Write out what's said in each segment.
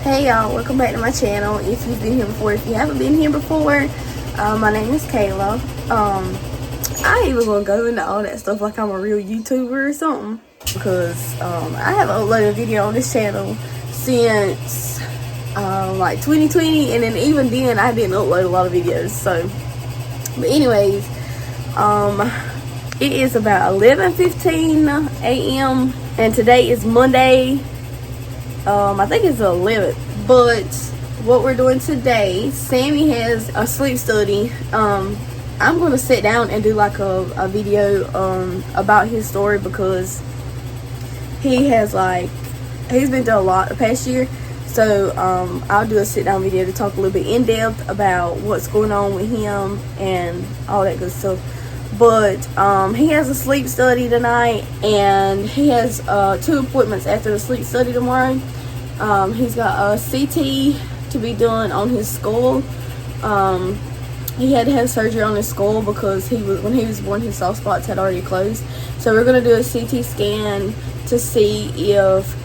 Hey y'all, welcome back to my channel. If you've been here before, if you haven't been here before, my name is Kayla. I ain't even gonna go into all that stuff like I'm a real YouTuber or something, because I haven't uploaded a video on this channel since like 2020, and then even then I didn't upload a lot of videos. So, but anyways, it is about 11:15 a.m. and today is Monday. I think it's the 11th, but what we're doing today, Sammy has a sleep study. I'm gonna sit down and do like a video about his story, because he's been through a lot the past year. So I'll do a sit down video to talk a little bit in depth about what's going on with him and all that good stuff. But he has a sleep study tonight, and he has 2 appointments after the sleep study tomorrow. He's got a CT to be done on his skull. He had to have surgery on his skull because when he was born, his soft spots had already closed. So we're going to do a CT scan to see if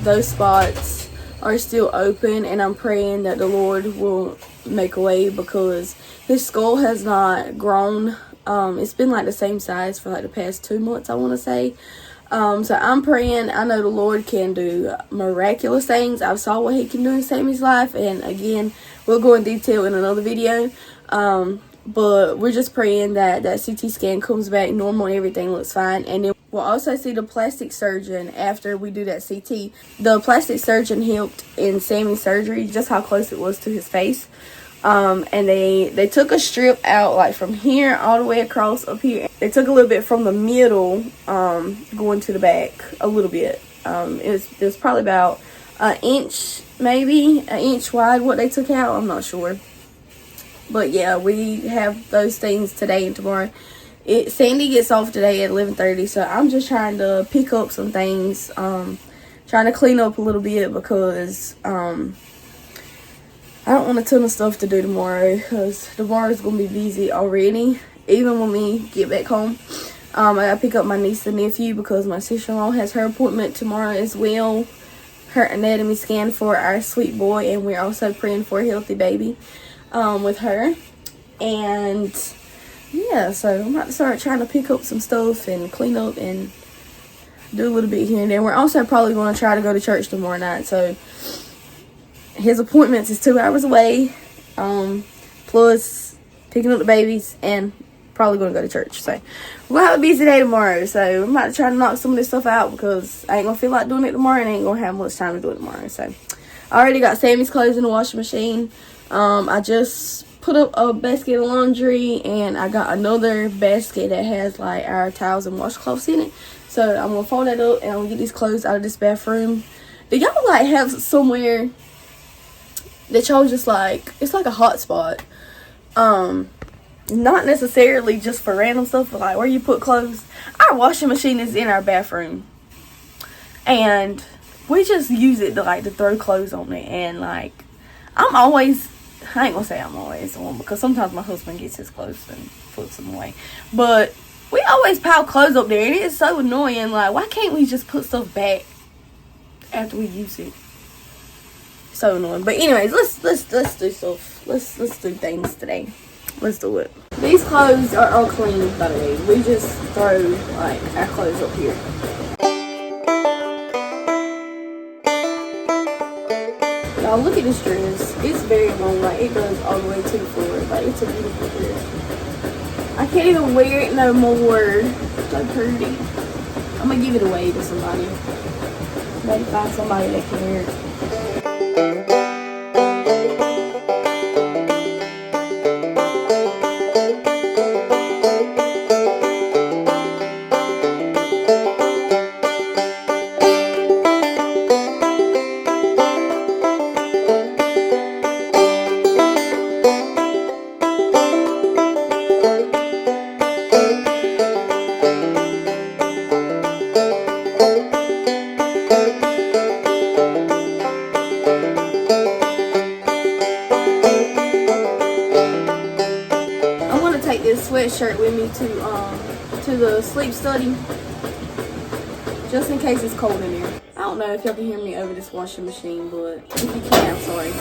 those spots are still open, and I'm praying that the Lord will make a way, because his skull has not grown. It's been like the same size for like the past 2 months, I want to say. So I'm praying. I know the Lord can do miraculous things. I saw what he can do in Sammy's life, and again, we'll go in detail in another video. But we're just praying that that CT scan comes back normal and everything looks fine. And then we'll also see the plastic surgeon after we do that CT. The plastic surgeon helped in Sammy's surgery, just how close it was to his face. And they took a strip out like from here all the way across up here. They took a little bit from the middle going to the back a little bit. It was probably about an inch, maybe an inch wide what they took out. I'm not sure. But yeah, we have those things today and tomorrow. Sandy gets off today at 11:30, so I'm just trying to pick up some things, trying to clean up a little bit, because I don't want a ton of stuff to do tomorrow, because tomorrow's going to be busy already, even when we get back home. I got to pick up my niece and nephew, because my sister-in-law has her appointment tomorrow as well, her anatomy scan for our sweet boy, and we're also praying for a healthy baby with her. And yeah, so I'm about to start trying to pick up some stuff and clean up and do a little bit here and there. We're also probably going to try to go to church tomorrow night, so his appointments is 2 hours away, plus picking up the babies, and probably going to go to church. So we'll have a busy day tomorrow. So I'm about to try to knock some of this stuff out, because I ain't going to feel like doing it tomorrow, and I ain't going to have much time to do it tomorrow. So I already got Sammy's clothes in the washing machine. I just put up a basket of laundry, and I got another basket that has like our towels and washcloths in it. So I'm going to fold that up, and I'm going to get these clothes out of this bathroom. Do y'all like have somewhere that y'all just like, it's like a hot spot, not necessarily just for random stuff, but like where you put clothes? Our washing machine is in our bathroom, and we just use it to throw clothes on it. And like, I ain't gonna say I'm always the one, because sometimes my husband gets his clothes and puts them away, but we always pile clothes up there, and it is so annoying. Like, why can't we just put stuff back after we use it? So annoying. But anyways, let's do stuff. Let's do things today. Let's do it. These clothes are all clean, by the way. We just throw like our clothes up here. Y'all, look at this dress. It's very long. Like, it goes all the way to the floor. Like, it's a beautiful dress. I can't even wear it no more. It's so pretty. I'm gonna give it away to somebody. Maybe find somebody that can wear it. This sweatshirt with me to the sleep study, just in case it's cold in there. don't know if y'all can hear me over this washing machine, but if you can, I'm sorry.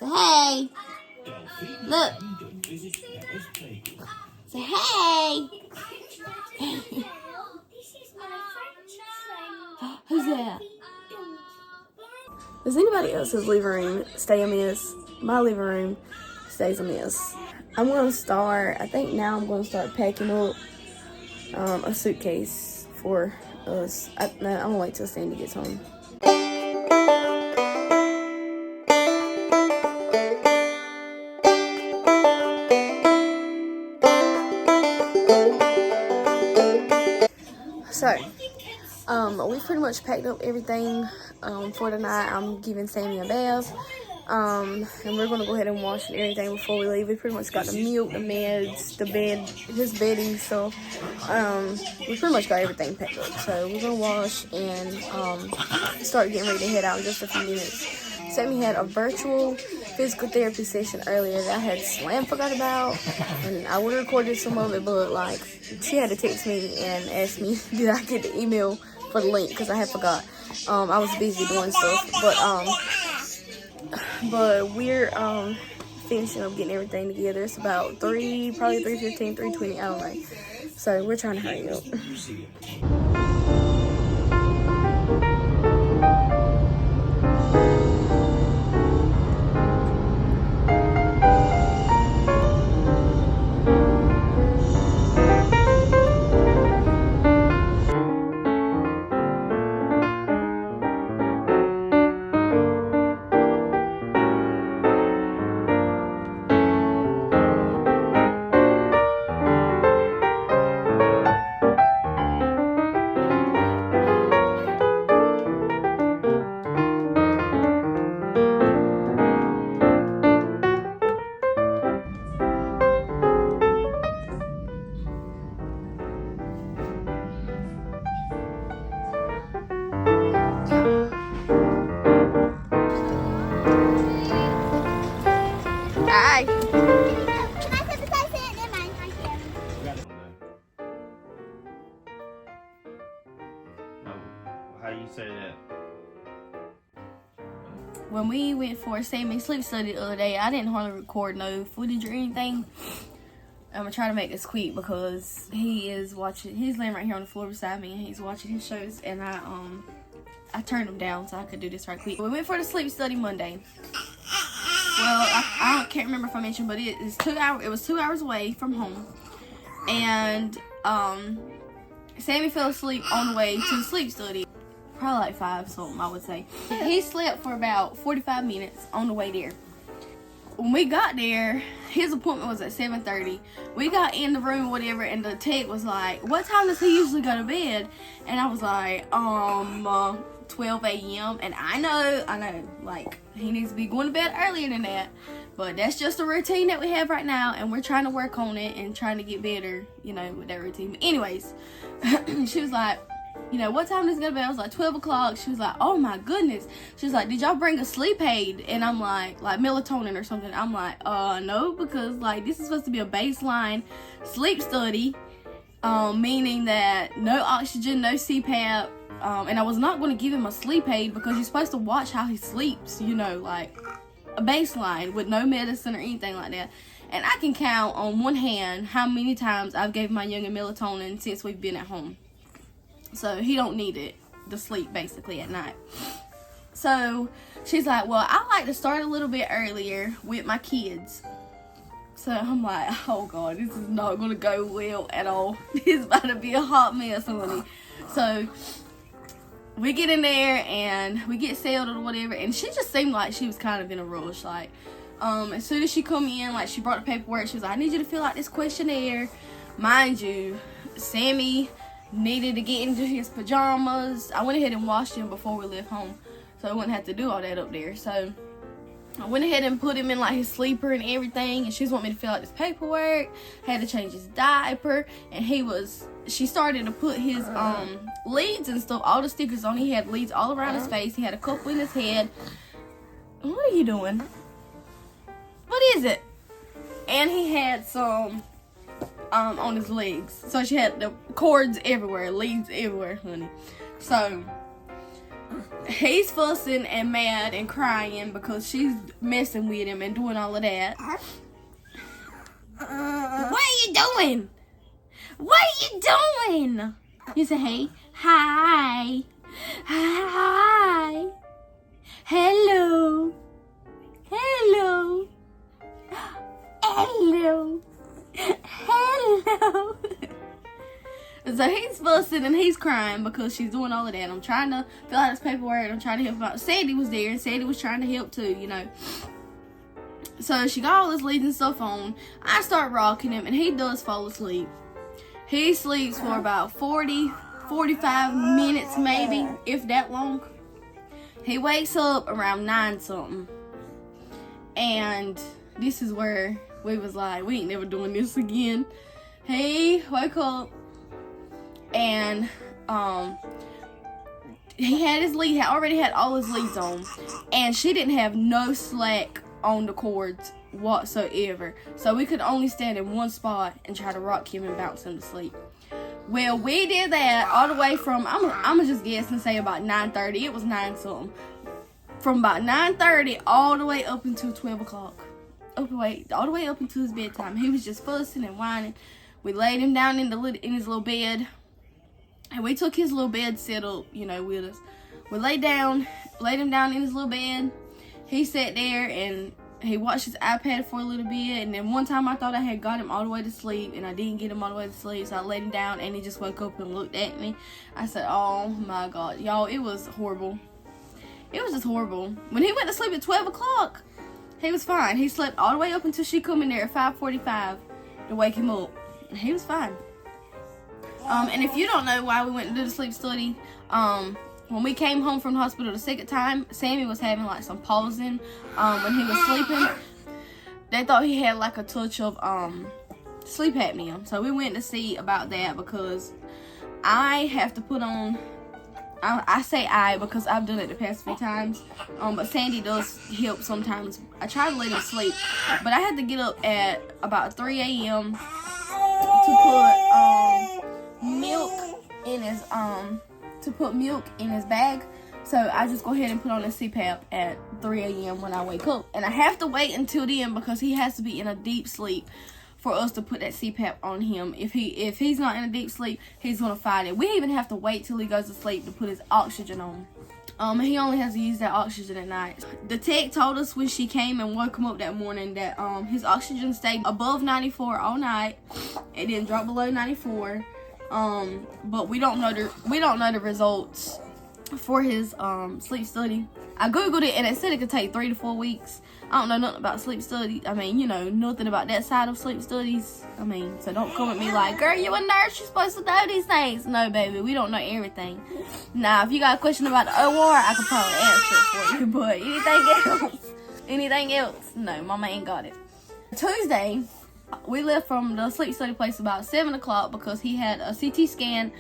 Say hey. Look. Say hey. Who's that? Does anybody else's living room stay a mess? My living room stays a mess. I'm gonna start, I think now I'm gonna start packing up a suitcase for us. No, I'm gonna wait till Sandy gets home. So, we pretty much packed up everything for tonight. I'm giving Sammy a bath, and we're gonna go ahead and wash and everything before we leave. We pretty much got the milk, the meds, the bed, his bedding stuff. We pretty much got everything packed up. So we're gonna wash and start getting ready to head out in just a few minutes. Sammy had a virtual physical therapy session earlier that I had forgot about, and I would have recorded some of it, but like she had to text me and ask me did I get the email for the link because I had forgot. I was busy doing stuff, but we're finishing up getting everything together. It's about probably 3:15, 3:20, I don't know. So we're trying to hurry up. Hi. Can I put the size in? Never mind. I can. How you say that? When we went for Sammy's sleep study the other day, I didn't hardly record no footage or anything. I'm gonna try to make this quick because he's laying right here on the floor beside me and he's watching his shows, and I turned him down so I could do this right quick. We went for the sleep study Monday. Well, I can't remember if I mentioned, but it was 2 hours. It was 2 hours away from home, and Sammy fell asleep on the way to the sleep study. Probably like 5 something, I would say. He slept for about 45 minutes on the way there. When we got there, his appointment was at 7:30. We got in the room or whatever, and the tech was like, "What time does he usually go to bed?" And I was like, 12 a.m. And I know, like, he needs to be going to bed earlier than that. But that's just a routine that we have right now, and we're trying to work on it and trying to get better, you know, with that routine. But anyways, she was like, you know, what time is it gonna be? I was like, 12 o'clock. She was like, oh my goodness. She was like, did y'all bring a sleep aid? And I'm like melatonin or something. I'm like, no, because like this is supposed to be a baseline sleep study, meaning that no oxygen, no CPAP, and I was not going to give him a sleep aid because you're supposed to watch how he sleeps, you know, like a baseline with no medicine or anything like that. And I can count on one hand how many times I've gave my youngin melatonin since we've been at home. So he don't need it to sleep basically at night. So she's like, well, I like to start a little bit earlier with my kids. So I'm like, oh God, this is not going to go well at all. This is about to be a hot mess, honey. So we get in there and we get settled or whatever. And she just seemed like she was kind of in a rush. Like, as soon as she come in, like she brought the paperwork. She was like, I need you to fill out this questionnaire. Mind you, Sammy needed to get into his pajamas. I went ahead and washed him before we left home, so I wouldn't have to do all that up there. So I went ahead and put him in like his sleeper and everything, and she was wanting me to fill out this paperwork. Had to change his diaper, and she started to put his leads and stuff, all the stickers on. He had leads all around his face. He had a couple in his head. What are you doing? What is it? And he had some on his legs. So she had the cords everywhere, leads everywhere, honey. So he's fussing and mad and crying because she's messing with him and doing all of that. What are you doing? What are you doing? You say, hey, hi, hi, hello, hello, hello, hello. So he's fussing and he's crying because she's doing all of that. I'm trying to fill out his paperwork and I'm trying to help him out. Sandy was there and Sandy was trying to help too, you know. So she got all his leads and stuff on. I start rocking him and he does fall asleep. He sleeps for about 40, 45 minutes maybe, if that long. He wakes up around 9 something. And this is where we was like, we ain't never doing this again. He woke up and he had his lead, already had all his leads on, and she didn't have no slack on the cords whatsoever. So we could only stand in one spot and try to rock him and bounce him to sleep. Well, we did that all the way from, I'm just guess and say about 9:30. It was 9 something. From about 9:30 all the way up until 12 o'clock. All the way up until his bedtime. He was just fussing and whining. We laid him down in his little bed. And we took his little bed set up, you know, with us. We laid him down in his little bed. He sat there and he watched his iPad for a little bit. And then one time I thought I had got him all the way to sleep, and I didn't get him all the way to sleep. So I laid him down and he just woke up and looked at me. I said, oh my God, y'all, it was horrible. It was just horrible. When he went to sleep at 12 o'clock, he was fine. He slept all the way up until she come in there at 5:45 to wake him up. He was fine. And if you don't know why we went to do the sleep study, when we came home from the hospital the second time, Sammy was having like some pausing when he was sleeping. They thought he had like a touch of sleep apnea. So we went to see about that because I have to put on, I say I because I've done it the past few times, but Sandy does help sometimes. I try to let him sleep, but I had to get up at about 3 a.m. to put milk in his bag. So I just go ahead and put on a CPAP at 3 a.m. when I wake up. And I have to wait until then because he has to be in a deep sleep for us to put that CPAP on him. If he's not in a deep sleep, he's gonna fight it. We even have to wait till he goes to sleep to put his oxygen on. He only has to use that oxygen at night. The tech told us when she came and woke him up that morning that his oxygen stayed above 94 all night. It didn't drop below 94. But we don't know the results for his sleep study. I googled it and it said it could take 3 to 4 weeks. I don't know nothing about sleep study. I mean, you know, nothing about that side of sleep studies. I mean, so don't come at me like, girl, you a nurse, you're supposed to know these things. No, baby, we don't know everything. Now, if you got a question about the OR, I could probably answer it for you. But anything else, no, mama ain't got it. Tuesday, we left from the sleep study place about 7 o'clock because he had a CT scan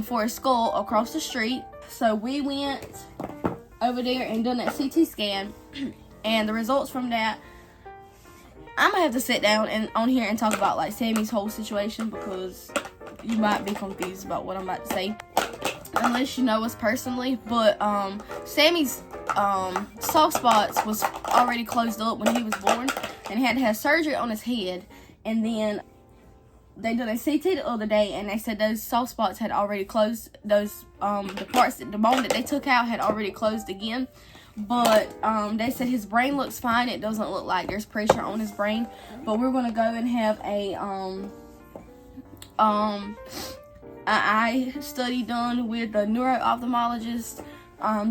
for his skull across the street. So we went over there and done that CT scan, and the results from that, I'm gonna have to sit down and on here and talk about like Sammy's whole situation, because you might be confused about what I'm about to say unless you know us personally. But Sammy's soft spots was already closed up when he was born, and he had to have surgery on his head. And then they did a CT the other day, and they said those soft spots had already closed. Those the bone that they took out had already closed again. But they said his brain looks fine. It doesn't look like there's pressure on his brain. But we're gonna go and have a an eye study done with the neuro-ophthalmologist,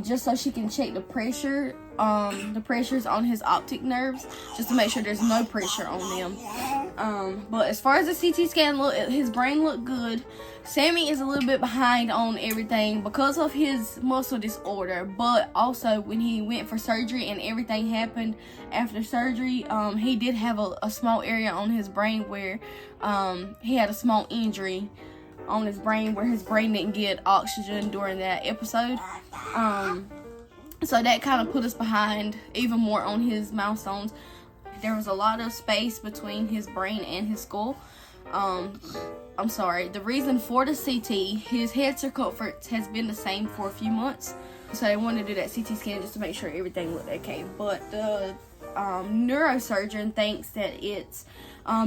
just so she can check the pressures on his optic nerves, just to make sure there's no pressure on them. But as far as the CT scan look, his brain looked good. Sammy is a little bit behind on everything because of his muscle disorder, but also when he went for surgery and everything happened after surgery, he did have a small area on his brain where he had a small injury on his brain where his brain didn't get oxygen during that episode. So that kind of put us behind even more on his milestones. There was a lot of space between his brain and his skull. I'm sorry, the reason for the CT, his head circumference has been the same for a few months. So they wanted to do that CT scan just to make sure everything looked okay. But the neurosurgeon thinks that it's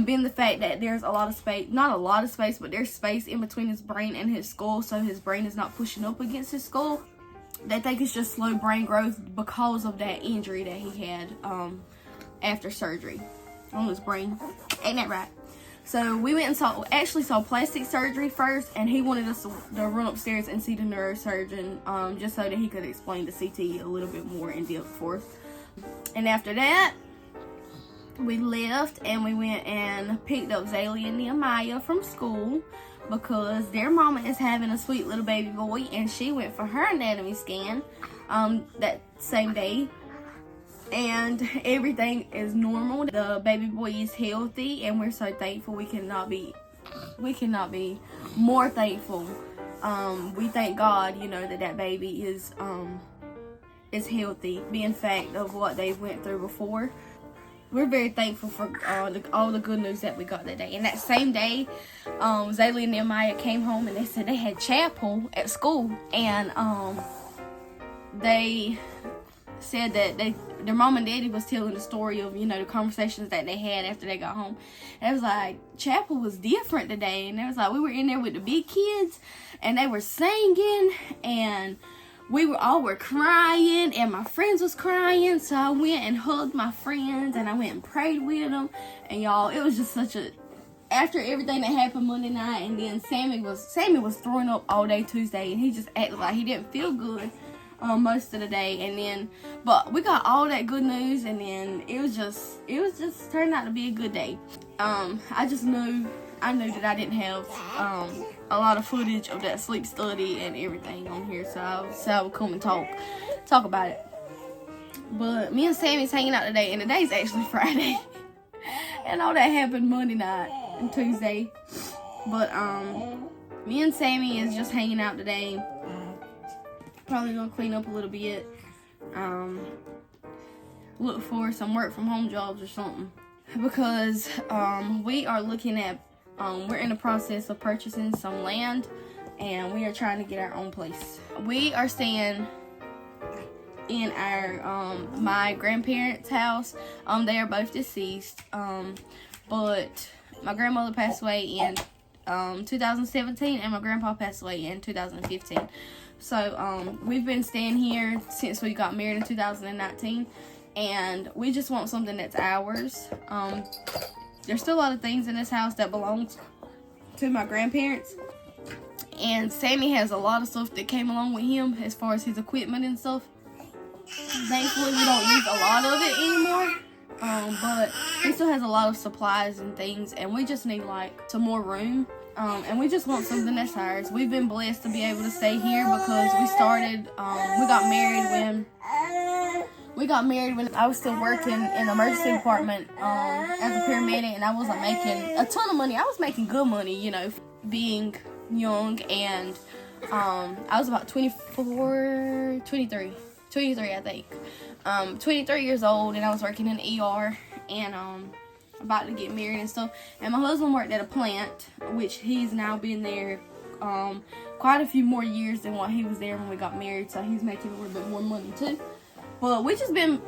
being the fact that there's a lot of space, not a lot of space, but there's space in between his brain and his skull, so his brain is not pushing up against his skull. They think it's just slow brain growth because of that injury that he had after surgery on his brain. Ain't that right? So we went and saw plastic surgery first, and he wanted us to run upstairs and see the neurosurgeon, just so that he could explain the CT a little bit more in depth for us. And after that, we left and we went and picked up Zaylee and Nehemiah from school because their mama is having a sweet little baby boy, and she went for her anatomy scan that same day. And everything is normal. The baby boy is healthy, and we're so thankful. We cannot be more thankful. We thank God, that baby is healthy, being fact of what they went through before. We're very thankful for all the good news that we got that day. And that same day, Zaylee and Nehemiah came home, and they said they had chapel at school, and they said that their mom and daddy was telling the story of the conversations that they had after they got home. And it was like chapel was different today, and it was like we were in there with the big kids, and they were singing, and we were crying, and my friends was crying. So I went and hugged my friends, and I went and prayed with them. And y'all, it was just after everything that happened Monday night, and then Sammy was throwing up all day Tuesday, and he just acted like he didn't feel good most of the day. But we got all that good news, and then it was just turned out to be a good day. I knew that I didn't have a lot of footage of that sleep study and everything on here, so I would come and talk about it. But me and Sammy's hanging out today, and today's actually Friday. And all that happened Monday night and Tuesday. But me and Sammy is just hanging out today. Probably gonna clean up a little bit. Look for some work from home jobs or something. Because we are looking at we're in the process of purchasing some land, and we are trying to get our own place. We are staying in our my grandparents' house. They are both deceased, but my grandmother passed away in 2017, and my grandpa passed away in 2015. So we've been staying here since we got married in 2019, and we just want something that's ours. There's still a lot of things in this house that belongs to my grandparents, and Sammy has a lot of stuff that came along with him as far as his equipment and stuff. Thankfully, we don't use a lot of it anymore, but he still has a lot of supplies and things, and we just need some more room, and we just want something that's ours. We've been blessed to be able to stay here because we got married when we got married when I was still working in the emergency department as a paramedic, and I wasn't making a ton of money. I was making good money, you know, being young, and I was about 23, I think. 23 years old, and I was working in the ER, and about to get married and stuff. And my husband worked at a plant, which he's now been there quite a few more years than what he was there when we got married, so he's making a little bit more money too. But we just been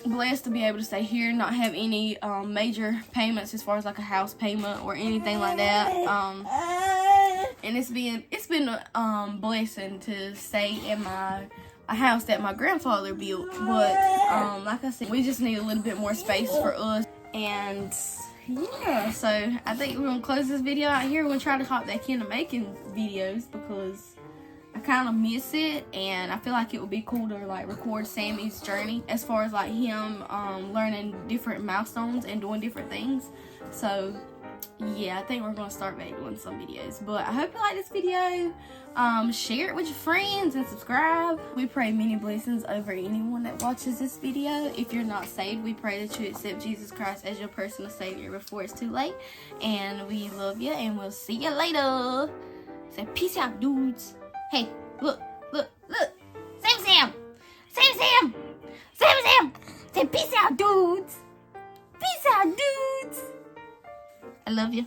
blessed to be able to stay here, not have any major payments as far as like a house payment or anything like that. And it's been a blessing to stay in a house that my grandfather built. But like I said, we just need a little bit more space for us. And yeah, so I think we're gonna close this video out here. We're gonna try to hop back into making videos because I kind of miss it, and I feel like it would be cool to like record Sammy's journey as far as like him learning different milestones and doing different things. So yeah, I think we're gonna start back doing some videos. But I hope you like this video. Share it with your friends and subscribe. We pray many blessings over anyone that watches this video. If you're not saved, we pray that you accept Jesus Christ as your personal savior before it's too late. And we love you, and we'll see you later. Say peace out, dudes. Hey, look. Sam. Say peace out, dudes. Peace out, dudes. I love you.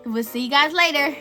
We'll see you guys later.